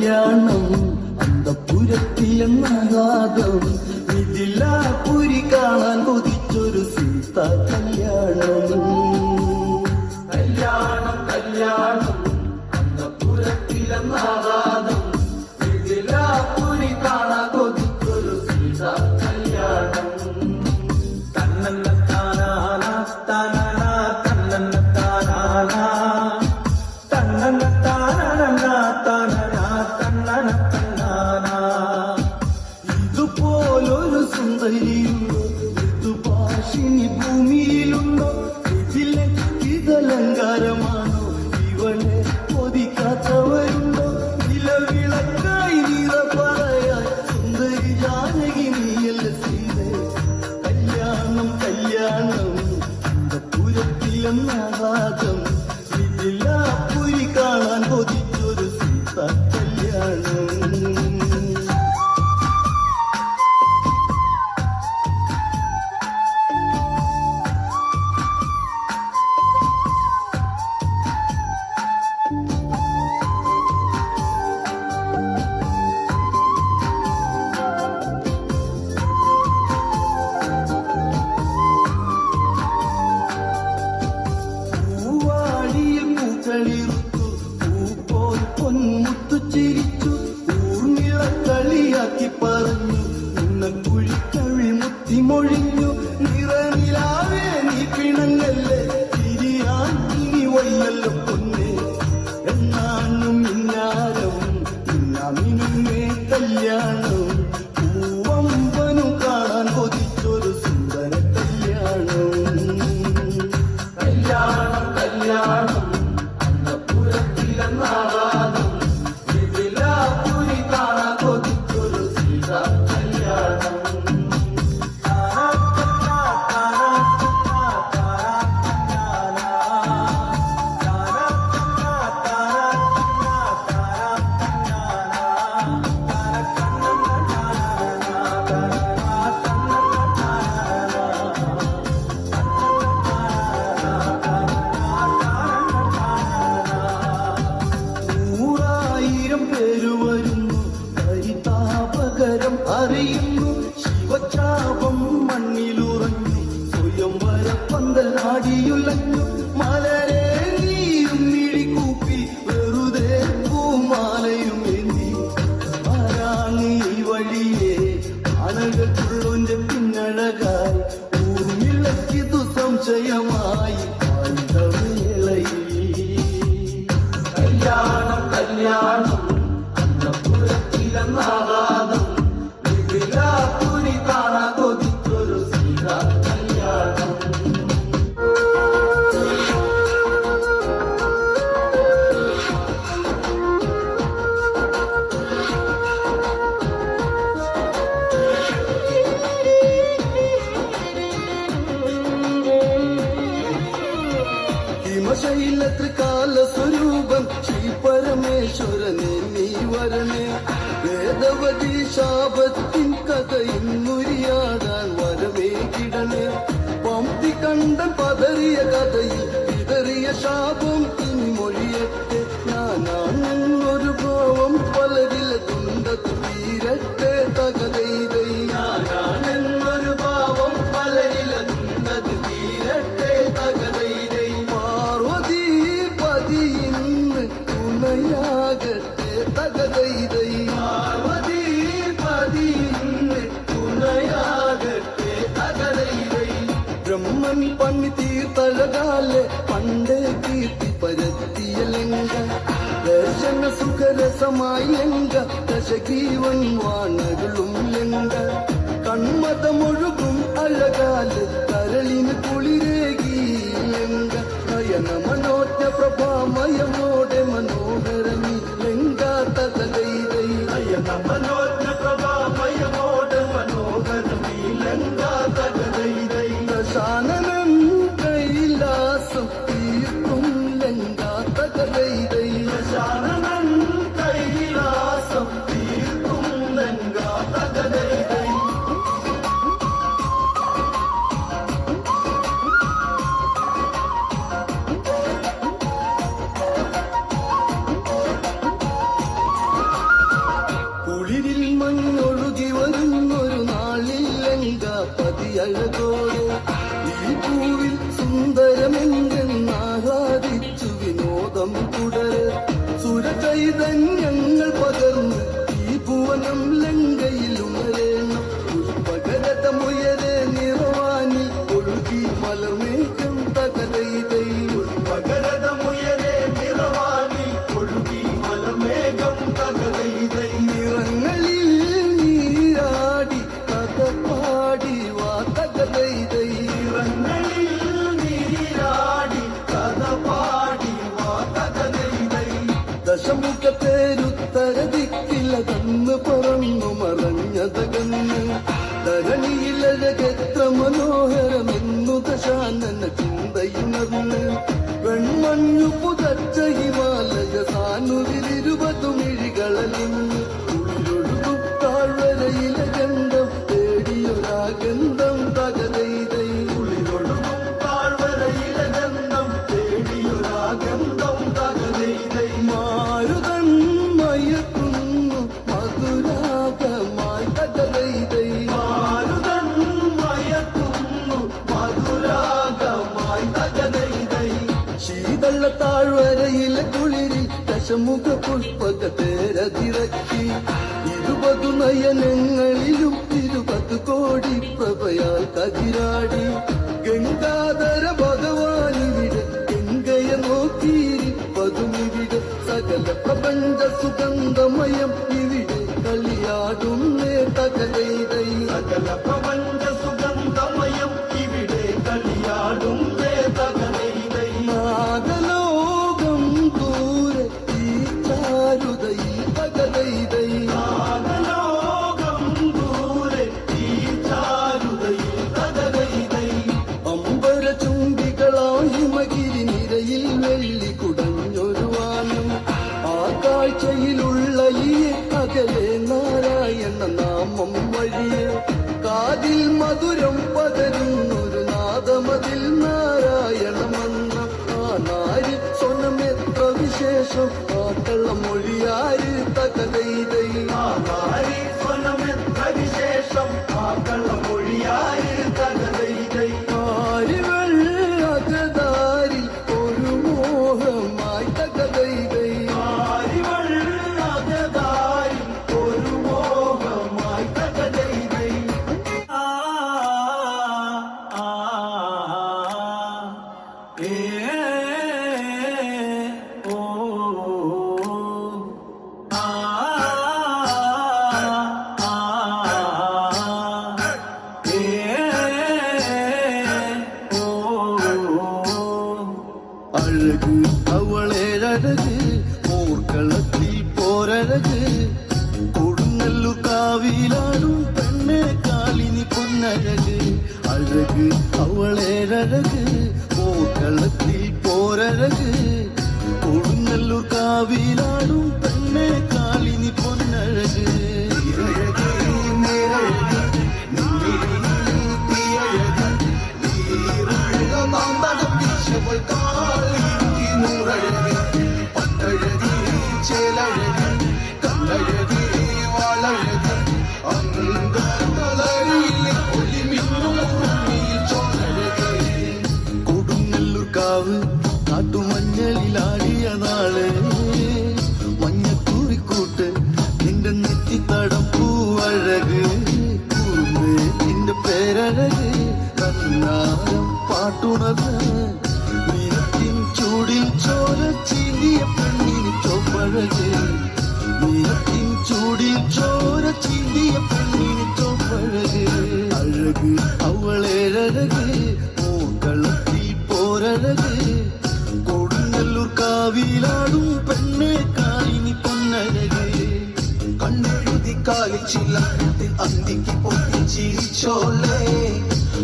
കല്യാണം അന്തപുരത്തിലെന്നാകാതം മിഥിലാപുരി കാണാൻ കൊതിച്ചൊരു സീത കല്യാണം കല്യാണം കല്യാണം അന്തപുരത്തിലെന്നാകാതം മിഥിലാപുരി കാണാൻ കൊതിച്ചൊരു സീത കല്യാണം തന്നന്ന താനാന താനാന തന്നന്ന താനാന തന്നന്ന താനാന താനാന തന്നന തന്നാന ഇതുപോലൊരു സുന്ദരിയുണ്ടോ ഋതുഭാഷിണി ഭൂമിയിലുണ്ടോ ഇതിലെ ഇതലങ്കാരമാണോ ഇവളെ കൊതിക്കാത്തവരുണ്ടോ നിലവിളക്കായി നിറ പറയാൻ സുന്ദരി ജാനകി നീയല്ല സീതേ കല്യാണം കല്യാണം അന്തപുരത്തിലെന്നാകാതം മിഥിലാപുരി കാണാൻ കൊതിച്ചൊരു സീത കല്യാണം പൂപ്പോൽ പൊന്മുത്തു ചിരിച്ചു ഊർമിള കളിയാക്കി പറഞ്ഞു ഉണ്ണക്കുഴിക്കഴി മുത്തി മൊഴിഞ്ഞു നിറനിലാവേ നീ പിണങ്ങല്ലേ തിരിയാൻ ഇനി വയ്യല്ലോ പൊന്നേ എന്നാനും ഇന്നാരം ഇന്നാമിനുമേ കല്യാണം പൂവമ്പനും കാണാൻ കൊതിച്ചൊരു സുന്ദര കല്യാണം കല്യാണം കല്യാണം അന്തപുരത്തിലെന്നാകാതം മിഥിലാപുരി കാണാൻ കൊതിച്ചൊരു സീത കല്യാണം വരുന്നു പരിതാപകരം അറിയുന്നു ശിവചാപം മണ്ണിലുറഞ്ഞു സ്വയംവര പന്തൽ ആടിയുലഞ്ഞു മലരെ നീയും മിഴികൂപ്പി വെറുതെ പൂമാലയും എന്തി ആരാണ് ഈ വഴിയെ ആനകൾക്കുള്ളൊന്റെ പിന്നഴകായി ഊർമിളക്കിതു സംശയമായി വേളയിൽ കല്യാണം കല്യാണം അന്തപുരത്തിലെന്നാകാതം മിഥിലാപുരി കാണാൻ കൊതിച്ചൊരു സീത കല്യാണം ഹിമശൈലത്രികാല സ്വരൂപം ശ്രീ പരമേശ്വരനെ നീ വരണേ വേദവതി ശാപത്തിൻ കഥ ഇന്നുരിയാടാൻ വരമേ കിടണേ പമ്പി കണ്ടൻ പതറിയ കഥയിൽ വിതറിയ ശാപം ഇനി മൊഴിയട്ടെ ഞാനാണെന്നൊരു ഭാവം പലരില തുണ്ടത്തു തീരട്ടെ തകതൈതൈ ഞാനാണെന്നൊരു ഭാവം പലരില തുണ്ടത് തീരട്ടെ തകതൈതൈ പാർവതി പതി ഇന്ന് തുണയാകട്ടെ തകതൈതൈ പാർവതി പതി ഇന്ന് തുണയാകട്ടെ തകതൈതൈ ബ്രഹ്മൻ പണി തീർത്തഴകാലെ പണ്ടേ കീർത്തി പരത്തിയ ലങ്ക ദർശന സുഖരസമായി ലങ്ക ദശഗ്രീവൻ വാണകളും ലങ്ക കൺമതമൊഴുകും അഴകാല് കരളിന് കുളിരേകി ലങ്ക നയന മനോജ്ഞ പ്രഭാമയമോടെ മനോഹരമി ലങ്ക തകതൈതൈ നയന മനോജ്ഞ പ്രഭാമയമോടെ മനോഹരമി ലങ്ക തകതൈതൈ ദശാനനം കൈലാസം തീർക്കും ലങ്ക തകതൈതൈ ദശാനനം കൈലാസം തീർക്കും ലങ്ക തകതൈതൈ അഴകോടെ ഈ പൂവിൽ സുന്ദരമെന്തെന്നാഹ്ലാദിച്ചു വിനോദം തുടരെ സുരചൈതന്യങ്ങൾ പകർന്ന് ഈ ഭുവനം ലങ്കയിൽ ഉണരേണം പുഷ്പകരതമുയരെ നിറവാനി ഒഴുകി മലർമേഘം തകതൈതൈ പകരതമുയരെ നിറവാനി ഒഴുകി മലമേഘം തകതൈതൈ നിറങ്ങളിൽ നീരാടി കഥ പാടി വാ തകതൈതൈ നിറങ്ങളിൽ നീരാടി കഥ പാടി വാ തകതൈതൈ ദശമുഖത്തേരുത്തര ദിക്കില്ല തന്ന് പറന്നു മറഞ്ഞതകന്ന് ധരണിയിലഴകെത്ര മനോഹരമെന്നു ദശാനന ചിന്തയുണർന്ന് വെൺമഞ്ഞു പുതച്ച ഹിമാലയ സാനുവിലിരുപതു മിഴികളലിന്ന് ഉള്ളൊഴുകും താഴ്വരയിലെ ഗന്ധം തേടിയൊരാഗന്ധം തകതൈതൈ കുളിരൊഴുകും താഴ്വരയിലെ ഗന്ധം തേടിയൊരാഗന്ധം തകതൈതൈ മാരുതൻ മയക്കുന്നു മധുരാഗമായി തകതൈതൈ മാരുതൻ മയക്കുന്നു മധുരാഗമായി തകതൈതൈ ശീതള്ള താഴ്വരയിലെ കുളിരിൽ ദശമുഖ പുഷ്പക തേരതിറക്കി 20 നയനങ്ങളിലും 20 കോടി പ്രഭയാൽ കതിരാടി ഗംഗാധര ഭഗവാനിവിടെ ഗംഗയെ നോക്കിയിരിപ്പതുമിവിടെ സകല പ്രപഞ്ച സുഗന്ധമയം ഇവിടെ കളിയാടും തകതൈതൈ സകല പ്രപഞ്ച സുഗന്ധമയം ഇവിടെ കളിയാടും തകതൈതൈ നാഗലോകം ദൂരെ ഈ ചാരുതൈ തകതൈതൈ നാഗലോകം ദൂരെ ഈ ചാരുതയിൽ തകതൈതൈ അമ്പര ചുംബികളായി ഹിമഗിരി നിരയിൽ വെള്ളി കുടഞ്ഞൊരു വാനം ആ കാഴ്ചയിലുള്ള ഈ അകലെ നാരായണ നാമം വഴിയെ കാതിൽ മധുരം പകരുന്നൊരു നാദമതിൽ നാരായണ മന്ത്രം ആ നാരി സ്വനമെത്ര വിശേഷം ആ കള്ളമൊഴിയാര് തകതൈതൈ ആരി സ്വനമെത്ര വിശേഷം ആ കള്ളമൊഴിയായി തകതൈതൈ ആരിവൾ അകതാരിൽ ഒരു മോഹമായി തകതൈതൈ ആരിവൾ അകതാരിൽ ഒരു മോഹമായി തകതൈതൈ ആ ആ ഏ ഓ ആ ഏ ഓ അഴക് അവളേഴഴക് പോർക്കളത്തിൽ പോരഴക് കൊടുങ്ങല്ലൂർ കാവിലാടും പെണ്ണെ കാലിനി പൊന്നഴക് അഴക് അവളേഴഴക് പോർക്കളത്തിൽ പോരഴക് കൊടുങ്ങല്ലൂർ കാവിലാടും പെണ്ണെ കാലിനി പൊന്നഴക് അഴകേ നേരഴകേ നിന്നിൽ തീയഴക് നീറുക മാമ്പഴം വീശുമ്പോൾ കാളിക്ക് നൂറഴക് പട്ടഴക് ചേലഴക് കണ്ണഴക് വാളഴക് അന്തളരിയിലെ ഒളിമിന്നും ചോഴഴക് കൊടുങ്ങല്ലൂർ കാവ് കാട്ടുമഞ്ഞളിലാടിയ നാള് മഞ്ഞക്കൂറിക്കൂട്ട് നിന്റെ നെറ്റിത്തടം പൂവഴക് കൂർന്ന് നിന്റെ പേരഴക് കണ്ണാരം പാട്ടുണർന്ന് നിരത്തിൻ ചൂടിൽ ചോര ചീന്തിയ പെണ്ണിന് ചോപ്പഴക് നിരത്തിൻ ചൂടിൽ ചോര ചീന്തിയ പെണ്ണിന് ചോപ്പഴക് അഴക് അവളേഴഴക് പൂക്കളത്തിൽ പോരഴക് കൊടുങ്ങല്ലൂർ കാവിലാടും പെണ്ണെ കാലിനി പൊന്നഴക് കണ്ണെഴുതി കാലിൽ ചില്ലാട്ട് അന്തിക്ക് പൊട്ടി ചിരിച്ചോളേ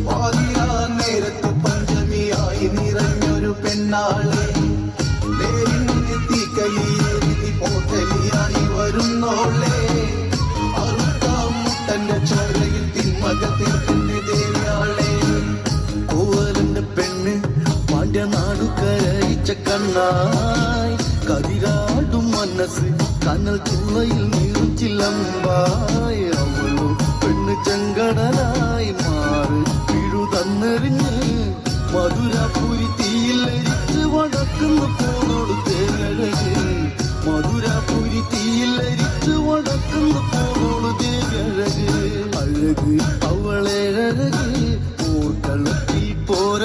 വാതിരാ നേരത്ത് പഞ്ചമിയായി നിറഞ്ഞൊരു പെണ്ണാളെ നേരിന് തീക്കലിയേറി പോട്ടലിയായി വരുന്നോളെ അറുത്താം മുട്ടന്റെ ചോരയിൽ തിന്മക തീർക്കുന്ന ദേവിയാളെ കോവലന്റെ പെണ്ണ് പാണ്ഡ്യ നാടുകരയിച്ച കണ്ണായി കതിരാടും മനസ്സ് കനൽ ചുള്ളയിൽ നീർച്ചിലമ്പായി അവളും പെണ്ണ് ചെങ്കടലായി മാറി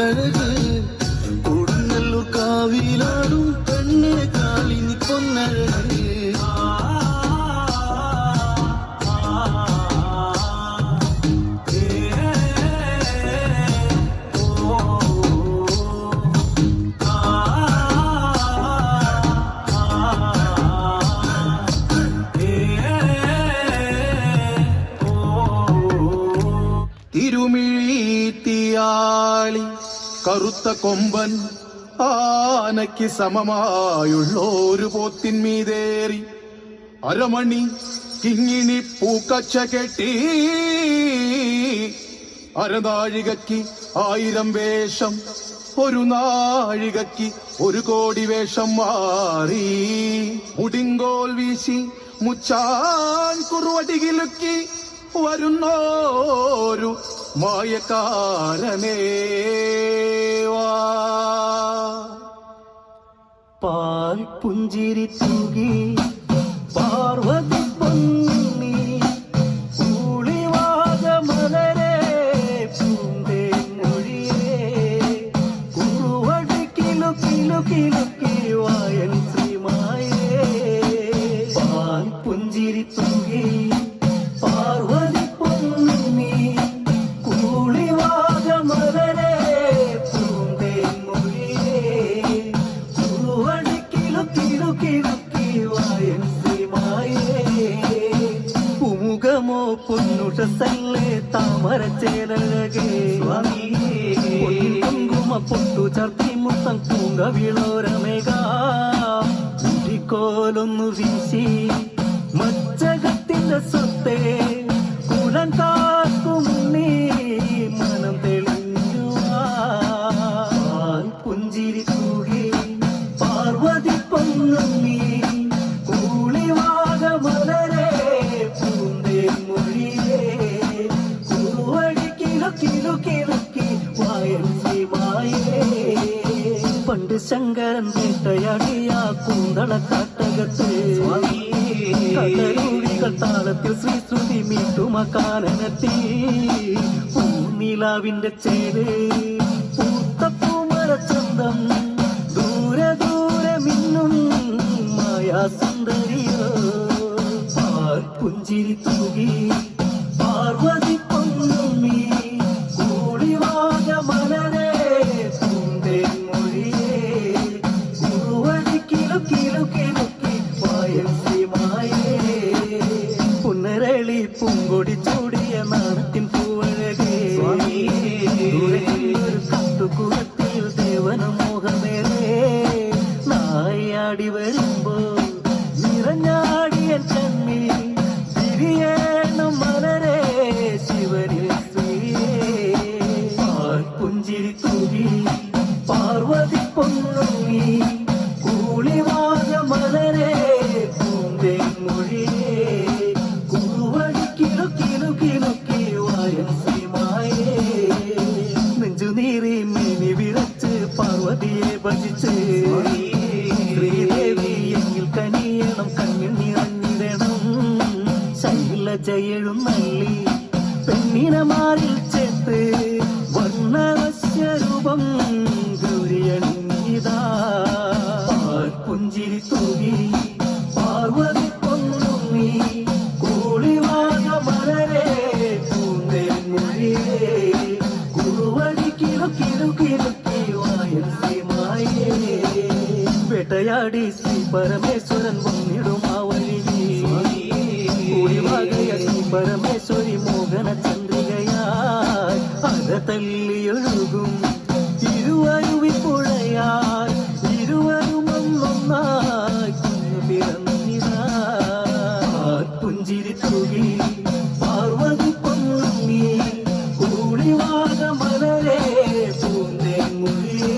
കണ്ണഴക് കൊടുങ്ങല്ലൂർ കാവിലാടും പെണ്ണെ കാളിനി പൊന്നഴക് തിരുമിഴിത്തിയാളി കറുത്ത കൊമ്പൻ ആനയ്ക്ക് സമമായുള്ളൊരു പോത്തിന്മീതേറി അരമണി കിങ്ങിണി പൂക്കച്ച കെട്ടി അരനാഴികയ്ക്ക് 1000 വേഷം ഒരു നാഴികയ്ക്ക് 1 കോടി വേഷം മാറി മുടിങ്കോൽ വീശി മുച്ചാൻ കുറുവടികിലുക്കി വരുന്നോരു മായക്കാരനേ വാ. പാൽ പുഞ്ചിരി തൂകി പാർവതി പൊന്നി കൂളിവാകമലരെ പൂന്തേ മൊഴിയേ കുറുവടി കിലു കിലു കിലുക്കി വായൻ ശ്രീമായേ പാൽ പുഞ്ചിരി തൂകി പാർവതി പൊന്നി കൂളിവാകമലരെ പൂന്തേ മൊഴിയേ കുറുവടി കിലു കിലു കിലുക്കി വായൻ ശ്രീമായേ പൂമുഖമോ പൊന്നുഷസല്ലേ താമരച്ചേലഴകേ കുങ്കുമ പൊട്ടു ചർത്തി മുത്തം പൂങ്കവിളോരമേക ചുറ്റിക്കോലൊന്നു വീശി മച്ചകത്തിന്റെ സ്വത്തെ കുലം കാക്കും നീ മനം തെളിഞ്ഞുവാൻ പുഞ്ചിരി തൂകി പാർവതി പൊന്നുണ്ണി കൂളിവാകമലരെ പൂന്തേ മൊഴിയേ കുറുവടി കിലു കിലു കിലുക്കി വായൻ ശ്രീമായേ പണ്ട് ശങ്കരൻ വേട്ടയാടിയ കൂന്തള കാട്ടകത്ത് കടലൂരികൾ താളത്തിൽ ശ്രീശ്രുതി മീട്ടുമക്കാനെത്തി പൂനിലാവിന്റെ ചേര് പൂത്തപ്പൂമരച്ചന്തം ദൂരെ ദൂരെ മിന്നും മായാ സുന്ദരിയോ പാൽ പുഞ്ചിരി തൂകി പാർവതി പൊന്നുണ്ണി കൂളിവാകമലരെ പൂന്തേ മൊഴിയേ കുറുവടി കിലു കിലു കിലുക്കി വായൻ ശ്രീമായേ പുന്നരളി പൂങ്കൊടി ചൂടിയ നാണത്തിൻ പൂവഴകേ ഒരു കാട്ടുകുളത്തിൽ ദേവന മോഹമേറേ നായാടി വരുമ്പോ നിറഞ്ഞാടിയ ചന്നി തിരിയേണം മലരെ ശിവനിൽ ശ്രീയേ പാൽ പുഞ്ചിരി തൂകി പാർവതി പൊന്നുണ്ണി കൂളിവാകമലരെ പൂന്തേ മൊഴിയേ കുറുവടി കിലു കിലു കിലുക്കി വായൻ ശ്രീമായേ നെഞ്ചുനീറി മിനി വിറച്ച് പാർവതിയെ ഭജിച്ച് ശ്രീദേവി എങ്കിൽ കനിയണം കണ്ണിൽ നിറഞ്ഞിടണം ശൈലജയെഴുന്നള്ളി പെണ്ണിനെ മാറിൽ ചേർത്ത് വർണ്ണവശ്യരൂപം ഗൗരിയണിഞ്ഞിതാ പാൽ പുഞ്ചിരി തൂകി പാർവതി പൊന്നുണ്ണി കൂളിവാകമലരെ പൂന്തേ മൊഴിയേ കുറുവടി കിലു കിലു കിലുക്കി വായൻ ശ്രീമായേ വേട്ടയാടി ശ്രീ പരമേശ്വരൻ വന്നിടും ആ വഴി കൂടിവാകയ ശ്രീ പരമേശ്വരി മോഹന ചന്ദ്രികയായി അര തല്ലിയൊഴുകും ഇരുവരുവിപ്പുഴയായി ഇരുവരും ഒന്നൊന്നായി കുഞ്ഞു പിറന്നിതാ പുഞ്ചിരി തൂകി പാർവതി പൊന്നുണ്ണി കൂളിവാകമലരെ പൂന്തേ മൊഴിയേ